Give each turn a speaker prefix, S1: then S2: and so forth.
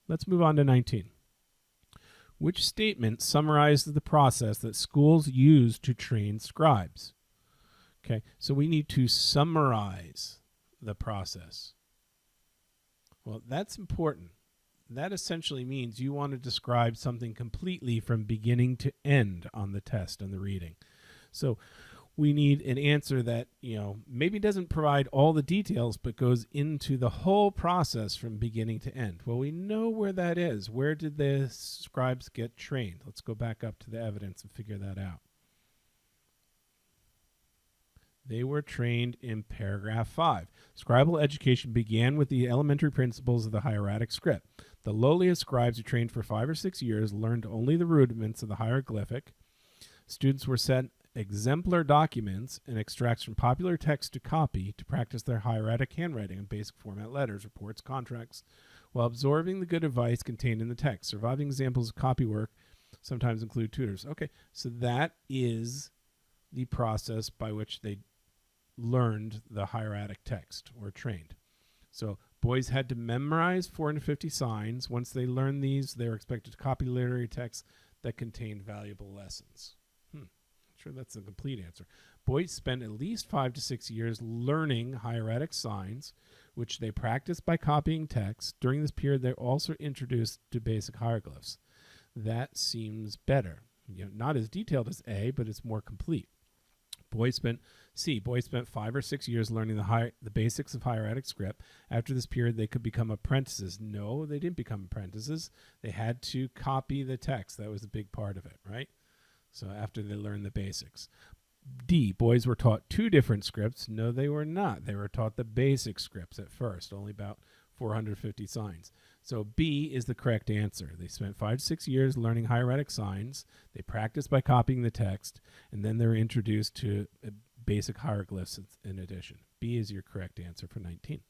S1: Let's move on to 19. Which statement summarizes the process that schools use to train scribes? Okay, so we need to summarize the process. Well, that's important. That essentially means you want to describe something completely from beginning to end on the test and the reading. So we need an answer that, maybe doesn't provide all the details, but goes into the whole process from beginning to end. Well, we know where that is. Where did the scribes get trained? Let's go back up to the evidence and figure that out. They were trained in paragraph 5. Scribal education began with the elementary principles of the hieratic script. The lowliest scribes who trained for 5 or 6 years learned only the rudiments of the hieroglyphic. Students were sent exemplar documents and extracts from popular text to copy to practice their hieratic handwriting and basic format letters, reports, contracts, while absorbing the good advice contained in the text. Surviving examples of copy work sometimes include tutors. Okay, so that is the process by which they learned the hieratic text or trained. So boys had to memorize 450 signs. Once they learned these, they were expected to copy literary texts that contained valuable lessons. Sure, that's a complete answer. Boys spent at least 5 to 6 years learning hieratic signs, which they practiced by copying text. During this period, they also introduced to basic hieroglyphs. That seems better. Not as detailed as A, but it's more complete. Boys spent 5 or 6 years learning the basics of hieratic script. After this period, they could become apprentices. No, they didn't become apprentices. They had to copy the text. That was a big part of it, right? So after they learned the basics. D, boys were taught 2 different scripts. No, they were not. They were taught the basic scripts at first, only about 450 signs. So B is the correct answer. They spent 5 to 6 years learning hieratic signs. They practiced by copying the text, and then they were introduced to basic hieroglyphs in addition. B is your correct answer for 19.